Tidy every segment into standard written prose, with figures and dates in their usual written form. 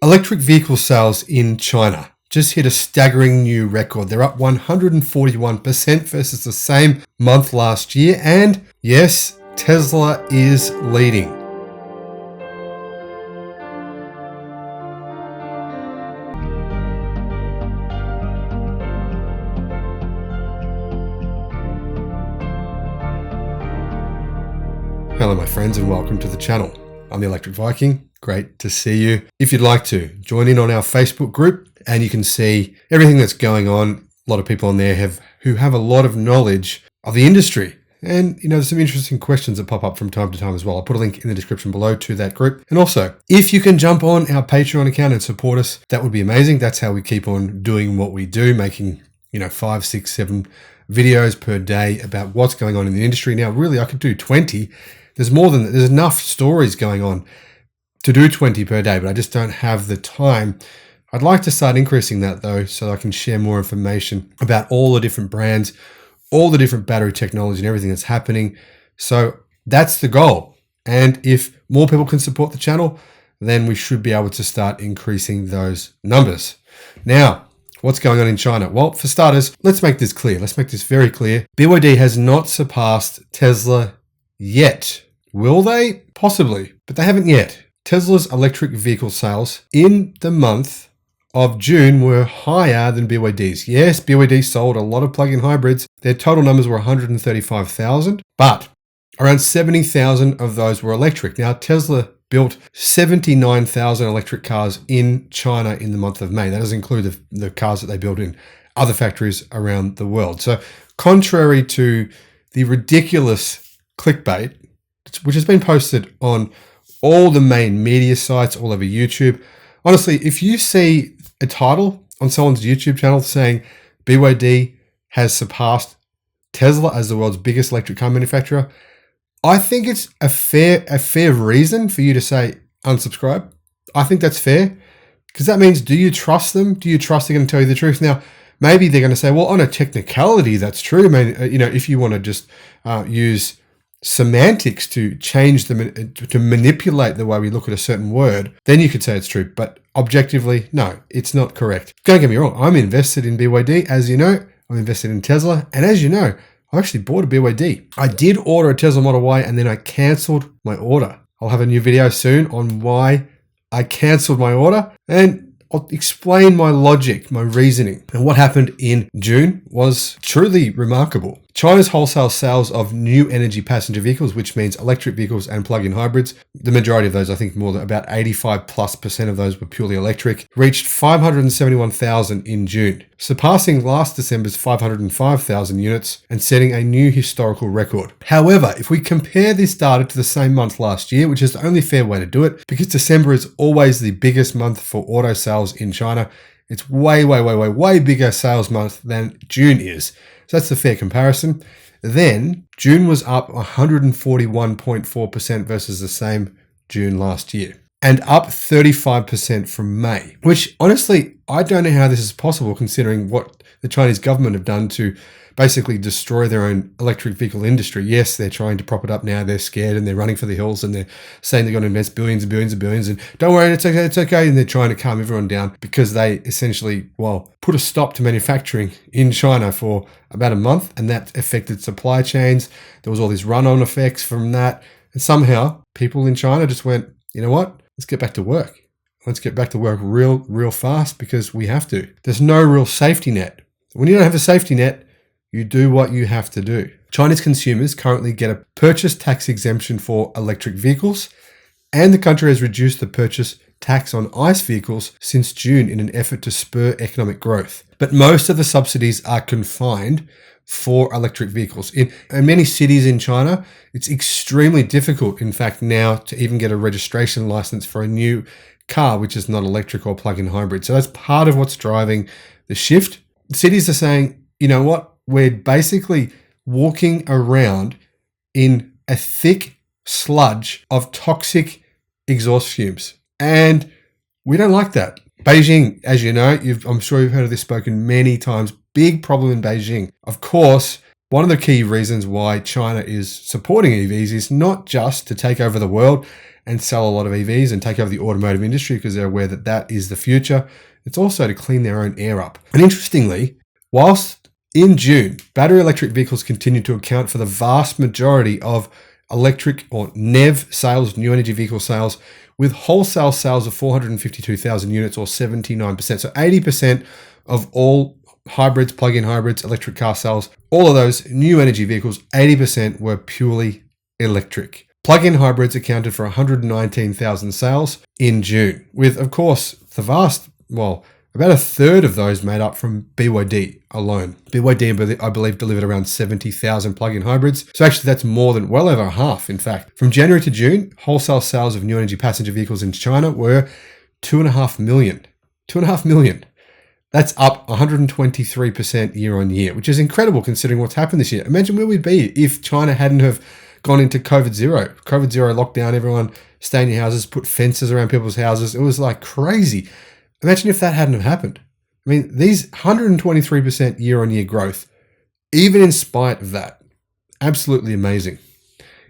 Electric vehicle sales in China just hit a staggering new record. They're up 141% versus the same month last year. And yes, Tesla is leading. Hello, my friends, and welcome to the channel. I'm the Electric Viking. Great to see you. If you'd like to, join in on our Facebook group and you can see everything that's going on. A lot of people on there who have a lot of knowledge of the industry. And, there's some interesting questions that pop up from time to time as well. I'll put a link in the description below to that group. And also, if you can jump on our Patreon account and support us, that would be amazing. That's how we keep on doing what we do, making, 5, 6, 7 videos per day about what's going on in the industry. Now, really, I could do 20. There's enough stories going on to do 20 per day, but I just don't have the time. I'd like to start increasing that though, so I can share more information about all the different brands, all the different battery technology and everything that's happening. So that's the goal. And if more people can support the channel, then we should be able to start increasing those numbers. Now, what's going on in China? Well, for starters, let's make this clear. Let's make this very clear. BYD has not surpassed Tesla yet. Will they? Possibly, but they haven't yet. Tesla's electric vehicle sales in the month of June were higher than BYD's. Yes, BYD sold a lot of plug-in hybrids. Their total numbers were 135,000, but around 70,000 of those were electric. Now, Tesla built 79,000 electric cars in China in the month of May. That doesn't include the cars that they built in other factories around the world. So contrary to the ridiculous clickbait, which has been posted on all the main media sites all over YouTube. Honestly, if you see a title on someone's YouTube channel saying BYD has surpassed Tesla as the world's biggest electric car manufacturer, I think it's a fair reason for you to say unsubscribe. I think that's fair, because that means, do you trust them? Do you trust they're going to tell you the truth? Now, maybe they're going to say, well, on a technicality, that's true. I mean, if you want to just use semantics to change them, to manipulate the way we look at a certain word, then you could say it's true. But objectively, no, it's not correct. Don't get me wrong. I'm invested in BYD. As you know, I'm invested in Tesla. And as you know, I actually bought a BYD. I did order a Tesla Model Y and then I canceled my order. I'll have a new video soon on why I canceled my order, and I'll explain my logic, my reasoning. And what happened in June was truly remarkable. China's wholesale sales of new energy passenger vehicles, which means electric vehicles and plug-in hybrids, the majority of those, I think more than about 85+% of those were purely electric, reached 571,000 in June, surpassing last December's 505,000 units and setting a new historical record. However, if we compare this data to the same month last year, which is the only fair way to do it, because December is always the biggest month for auto sales in China, it's way bigger sales month than June is. So that's the fair comparison. Then June was up 141.4% versus the same June last year, and up 35% from May, which honestly, I don't know how this is possible considering what the Chinese government have done to basically destroy their own electric vehicle industry. Yes, they're trying to prop it up now. They're scared and they're running for the hills and they're saying they're going to invest billions and billions and billions and don't worry, it's okay. And they're trying to calm everyone down because they essentially, put a stop to manufacturing in China for about a month, and that affected supply chains. There was all these run-on effects from that. And somehow people in China just went, you know what? Let's get back to work. Let's get back to work real fast because we have to. There's no real safety net. When you don't have a safety net, you do what you have to do. Chinese consumers currently get a purchase tax exemption for electric vehicles, and the country has reduced the purchase tax on ICE vehicles since June in an effort to spur economic growth. But most of the subsidies are confined for electric vehicles. In many cities in China, it's extremely difficult, in fact, now to even get a registration license for a new car, which is not electric or plug-in hybrid. So that's part of what's driving the shift. Cities are saying, you know what? We're basically walking around in a thick sludge of toxic exhaust fumes. And we don't like that. Beijing, as you know, I'm sure you've heard of this spoken many times, big problem in Beijing. Of course, one of the key reasons why China is supporting EVs is not just to take over the world and sell a lot of EVs and take over the automotive industry because they're aware that that is the future. It's also to clean their own air up. And interestingly, whilst in June, battery electric vehicles continue to account for the vast majority of electric or NEV sales, new energy vehicle sales, with wholesale sales of 452,000 units or 79%. So 80% of all hybrids, plug-in hybrids, electric car sales, all of those new energy vehicles, 80% were purely electric. Plug-in hybrids accounted for 119,000 sales in June, with, of course, about a third of those made up from BYD alone. BYD, I believe, delivered around 70,000 plug-in hybrids. So actually that's more than, well over half, in fact. From January to June, wholesale sales of new energy passenger vehicles in China were 2.5 million. 2.5 million. That's up 123% year on year, which is incredible considering what's happened this year. Imagine where we'd be if China hadn't have gone into COVID zero lockdown, everyone stay in your houses, put fences around people's houses. It was like crazy. Imagine if that hadn't have happened. I mean, these 123% year-on-year growth, even in spite of that, absolutely amazing.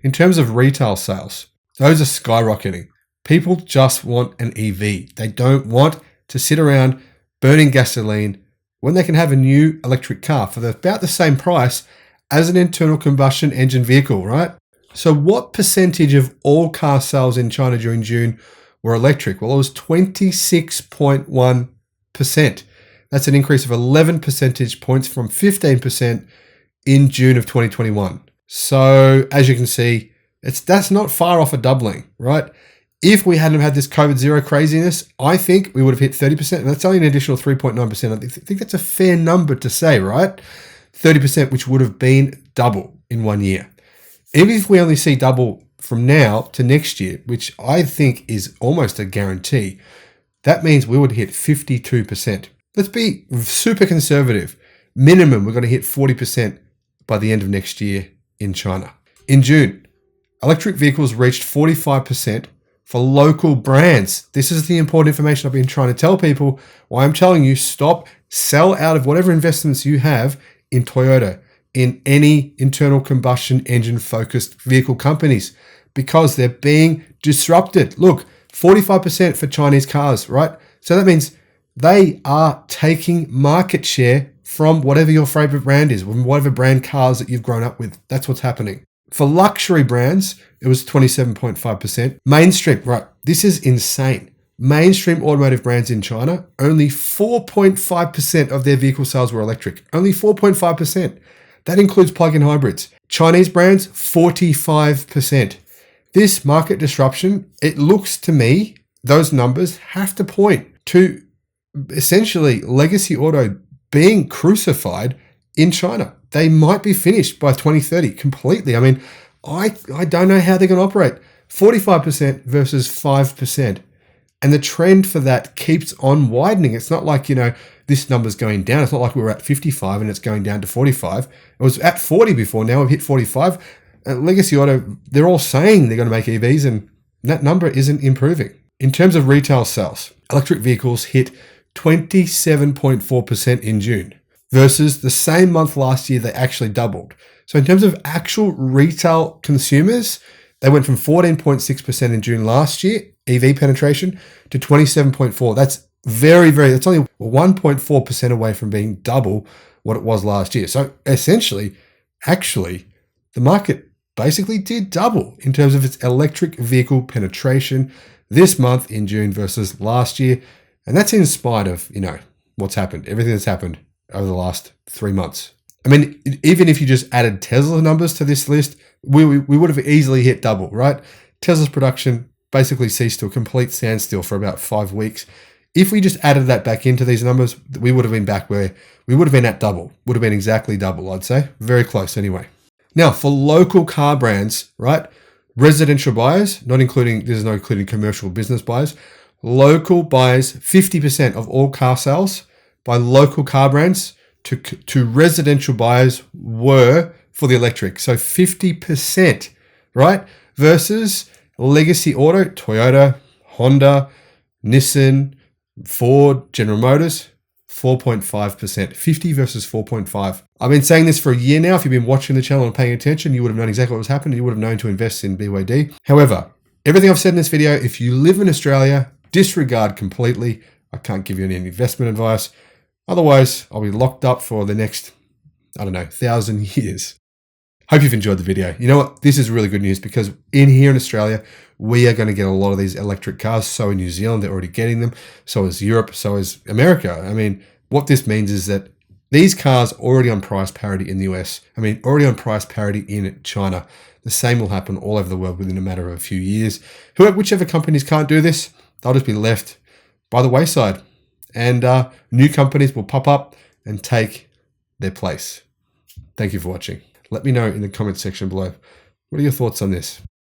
In terms of retail sales, those are skyrocketing. People just want an EV. They don't want to sit around burning gasoline when they can have a new electric car for about the same price as an internal combustion engine vehicle, right? So what percentage of all car sales in China during June were electric? Well, it was 26.1%. That's an increase of 11 percentage points from 15% in June of 2021. So as you can see, that's not far off a doubling, right? If we hadn't had this COVID zero craziness, I think we would have hit 30%, and that's only an additional 3.9%. I think that's a fair number to say, right? 30%, which would have been double in 1 year. Even if we only see double from now to next year, which I think is almost a guarantee, that means we would hit 52%. Let's be super conservative. Minimum, we're going to hit 40% by the end of next year in China. In June, electric vehicles reached 45% for local brands. This is the important information I've been trying to tell people. Why I'm telling you, sell out of whatever investments you have in Toyota, in any internal combustion engine focused vehicle companies, because they're being disrupted. Look, 45% for Chinese cars, right? So that means they are taking market share from whatever your favorite brand is, whatever brand cars that you've grown up with. That's what's happening. For luxury brands, it was 27.5%. Mainstream, right? This is insane. Mainstream automotive brands in China, only 4.5% of their vehicle sales were electric. Only 4.5%. That includes plug-in hybrids. Chinese brands, 45%. This market disruption, it looks to me, those numbers have to point to essentially legacy auto being crucified in China. They might be finished by 2030 completely. I mean, I don't know how they're going to operate. 45% versus 5%. And the trend for that keeps on widening. It's not like, this number's going down. It's not like we were at 55 and it's going down to 45. It was at 40 before. Now we've hit 45. Legacy Auto, they're all saying they're going to make EVs, and that number isn't improving. In terms of retail sales, electric vehicles hit 27.4% in June versus the same month last year, they actually doubled. So in terms of actual retail consumers, they went from 14.6% in June last year, EV penetration, to 27.4%. That's that's only 1.4% away from being double what it was last year. So essentially, actually, the market basically did double in terms of its electric vehicle penetration this month in June versus last year. And that's in spite of, what's happened, everything that's happened over the last 3 months. I mean, even if you just added Tesla numbers to this list, we would have easily hit double, right? Tesla's production basically ceased to a complete standstill for about 5 weeks. If we just added that back into these numbers, we would have been back where we would have been at double. Would have been exactly double, I'd say. Very close anyway. Now, for local car brands, right? Residential buyers, not including commercial business buyers. Local buyers, 50% of all car sales by local car brands to residential buyers were for the electric. So 50%, right? Versus legacy auto, Toyota, Honda, Nissan, Ford, General Motors, 4.5%. 50 versus 4.5. I've been saying this for a year now. If you've been watching the channel and paying attention, you would have known exactly what was happening. You would have known to invest in BYD. However, Everything I've said in this video, if you live in Australia, disregard completely. I can't give you any investment advice. Otherwise, I'll be locked up for the next, 1,000 years. Hope you've enjoyed the video. You know what? This is really good news because in here in Australia, we are going to get a lot of these electric cars. So in New Zealand, they're already getting them. So is Europe. So is America. I mean, what this means is that these cars are already on price parity in the US. Already on price parity in China. The same will happen all over the world within a matter of a few years. Whichever companies can't do this, they'll just be left by the wayside. And new companies will pop up and take their place. Thank you for watching. Let me know in the comment section below. What are your thoughts on this?